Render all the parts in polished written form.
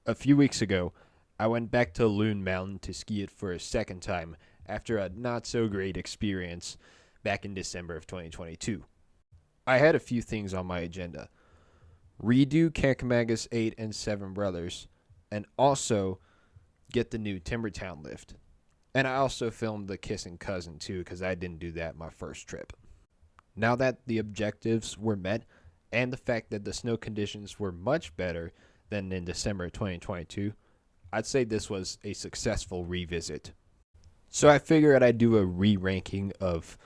A few weeks ago, I went back to Loon Mountain to ski it for a second time after a not so great experience back in December of 2022. I had a few things on my agenda: redo Kankamagas 8 and 7 Brothers, and also get the new Timbertown lift. And I also filmed the Kissing Cousin too, because I didn't do that my first trip. Now that the objectives were met, and the fact that the snow conditions were much better than in December 2022, I'd say this was a successful revisit. So I figured I'd do a re-ranking of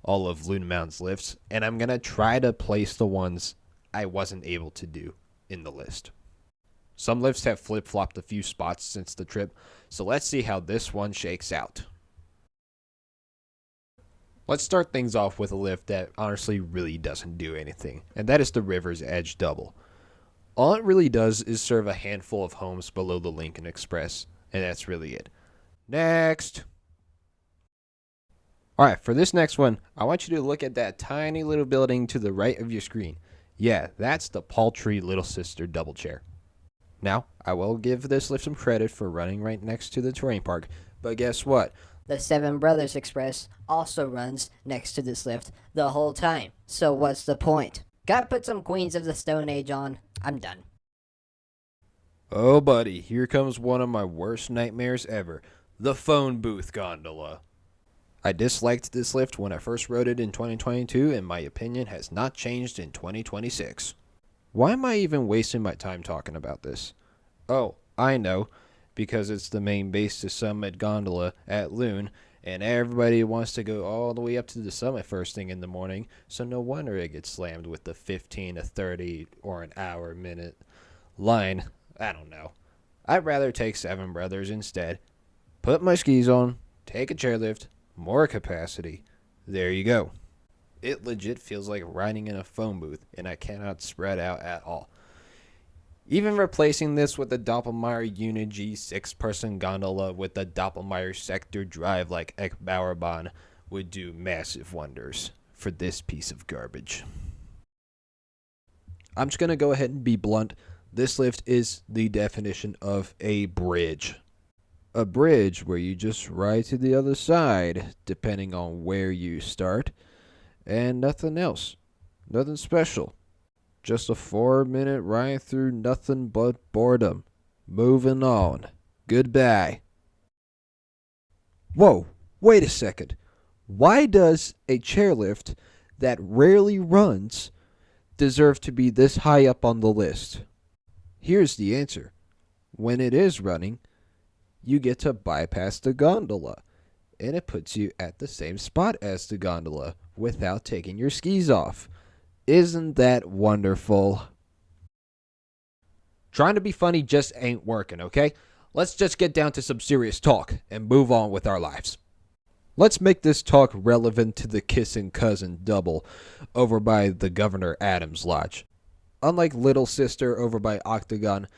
all of Loon Mountain's lifts, and I'm going to try to place the ones I wasn't able to do in the list. Some lifts have flip-flopped a few spots since the trip, so let's see how this one shakes out. Let's start things off with a lift that honestly really doesn't do anything, and that is the River's Edge Double. All it really does is serve a handful of homes below the Lincoln Express, and that's really it. Next! Alright, for this next one, I want you to look at that tiny little building to the right of your screen. Yeah, that's the paltry Little Sister Double Chair. Now, I will give this lift some credit for running right next to the terrain park, but guess what? The Seven Brothers Express also runs next to this lift the whole time. So what's the point? Gotta put some Queens of the Stone Age on. I'm done. Oh, buddy, here comes one of my worst nightmares ever: the phone booth gondola. I disliked this lift when I first rode it in 2022, and my opinion has not changed in 2026. Why am I even wasting my time talking about this? Oh, I know. Because it's the main base to Summit Gondola at Loon, and everybody wants to go all the way up to the summit first thing in the morning, so no wonder it gets slammed with the 15 to 30 or an hour minute line. I don't know. I'd rather take Seven Brothers instead. Put my skis on, take a chairlift, more capacity. There you go. It legit feels like riding in a phone booth, and I cannot spread out at all. Even replacing this with the Doppelmayr Unity 6-person gondola with the Doppelmayr Sector Drive like Ekbauerbahn would do massive wonders for this piece of garbage. I'm just going to go ahead and be blunt. This lift is the definition of a bridge. A bridge where you just ride to the other side, depending on where you start, and nothing else. Nothing special. Just a 4-minute ride through nothing but boredom. Moving on. Goodbye. Whoa, wait a second. Why does a chairlift that rarely runs deserve to be this high up on the list? Here's the answer. When it is running, you get to bypass the gondola, and it puts you at the same spot as the gondola without taking your skis off. Isn't that wonderful? Trying to be funny just ain't working, okay? Let's just get down to some serious talk and move on with our lives. Let's make this talk relevant to the Kissing Cousin Double over by the Governor Adams Lodge. Unlike Little Sister over by Octagon,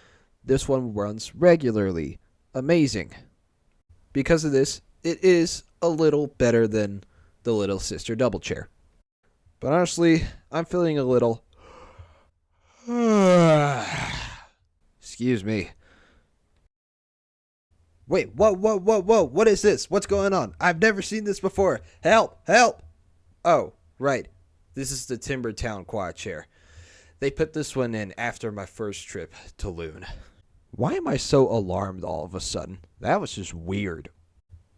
this one runs regularly. Amazing. Because of this, it is a little better than the Little Sister Double Chair. But honestly, I'm feeling a little... Excuse me. Wait, whoa, what is this? What's going on? I've never seen this before. Help! Oh, right. This is the Timbertown quad chair. They put this one in after my first trip to Loon. Why am I so alarmed all of a sudden? That was just weird.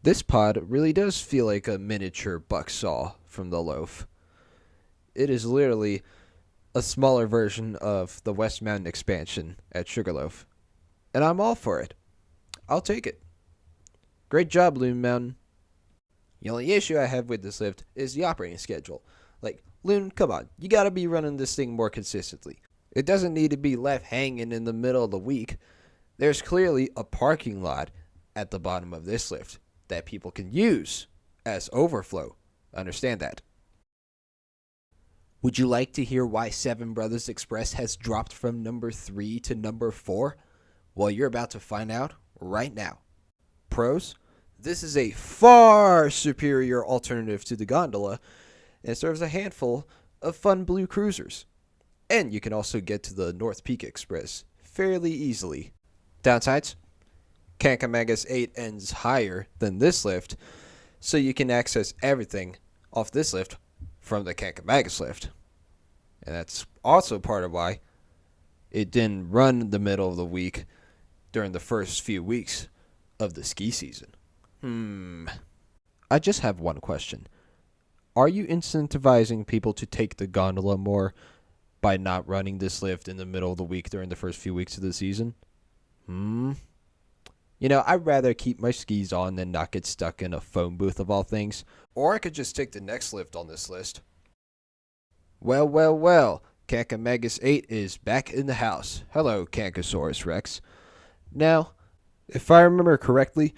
This pod really does feel like a miniature bucksaw from the loaf. It is literally a smaller version of the West Mountain expansion at Sugarloaf. And I'm all for it. I'll take it. Great job, Loon Mountain. The only issue I have with this lift is the operating schedule. Like, Loon, come on, you gotta be running this thing more consistently. It doesn't need to be left hanging in the middle of the week. There's clearly a parking lot at the bottom of this lift that people can use as overflow. Understand that. Would you like to hear why Seven Brothers Express has dropped from number 3 to number 4? Well, you're about to find out right now. Pros: this is a far superior alternative to the gondola and serves a handful of fun blue cruisers. And you can also get to the North Peak Express fairly easily. Downsides: Kankamegas 8 ends higher than this lift, so you can access everything off this lift from the Kankamegas lift. And that's also part of why it didn't run the middle of the week during the first few weeks of the ski season. I just have one question. Are you incentivizing people to take the gondola more by not running this lift in the middle of the week during the first few weeks of the season? I'd rather keep my skis on than not get stuck in a phone booth of all things. Or I could just take the next lift on this list. Well. Kankamegas 8 is back in the house. Hello, Kankosaurus Rex. Now, if I remember correctly,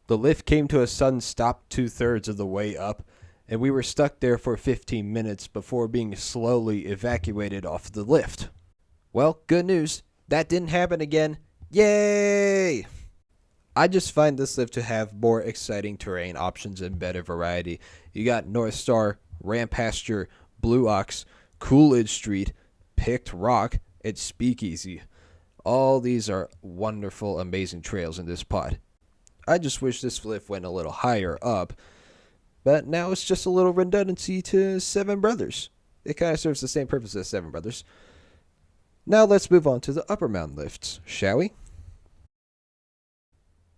the lift came to a sudden stop 2/3 of the way up, and we were stuck there for 15 minutes before being slowly evacuated off the lift. Well, good news. That didn't happen again. Yay! I just find this lift to have more exciting terrain options and better variety. You got North Star, Rampasture, Blue Ox, Coolidge Street, Picked Rock, and Speakeasy. All these are wonderful, amazing trails in this pod. I just wish this lift went a little higher up, but now it's just a little redundancy to Seven Brothers. It kind of serves the same purpose as Seven Brothers. Now let's move on to the upper mountain lifts, shall we?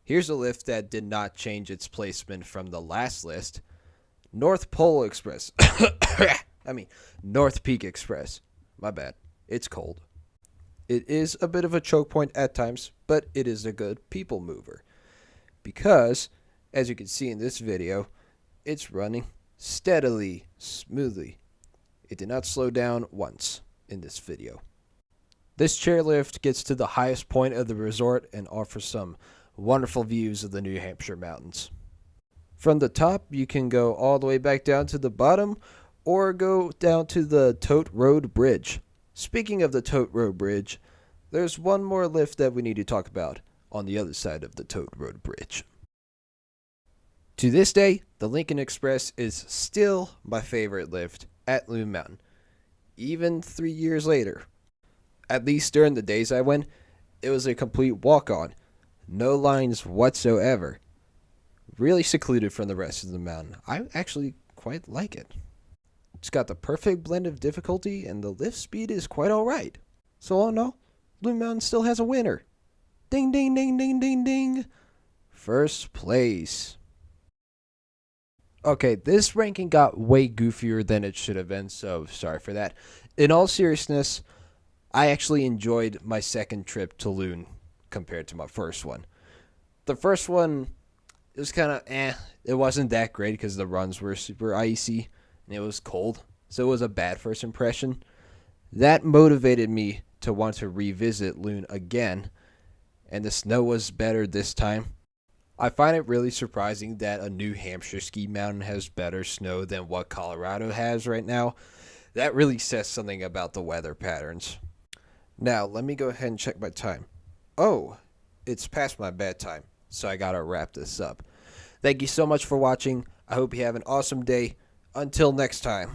Here's a lift that did not change its placement from the last list. North Pole Express. North Peak Express. My bad. It's cold. It is a bit of a choke point at times, but it is a good people mover. Because, as you can see in this video, it's running steadily, smoothly. It did not slow down once in this video. This chairlift gets to the highest point of the resort and offers some wonderful views of the New Hampshire mountains. From the top, you can go all the way back down to the bottom, or go down to the Tote Road Bridge. Speaking of the Tote Road Bridge, there's one more lift that we need to talk about on the other side of the Tote Road Bridge. To this day, the Lincoln Express is still my favorite lift at Loon Mountain, even 3 years later. At least during the days I went, it was a complete walk-on. No lines whatsoever. Really secluded from the rest of the mountain. I actually quite like it. It's got the perfect blend of difficulty, and the lift speed is quite alright. So all in all, Loon Mountain still has a winner. Ding, ding, ding, ding, ding, ding. First place. Okay, this ranking got way goofier than it should have been, so sorry for that. In all seriousness, I actually enjoyed my second trip to Loon compared to my first one. The first one, it was kind of It wasn't that great because the runs were super icy and it was cold, so it was a bad first impression. That motivated me to want to revisit Loon again, and the snow was better this time. I find it really surprising that a New Hampshire ski mountain has better snow than what Colorado has right now. That really says something about the weather patterns. Now, let me go ahead and check my time. Oh, it's past my bedtime, so I gotta wrap this up. Thank you so much for watching. I hope you have an awesome day. Until next time.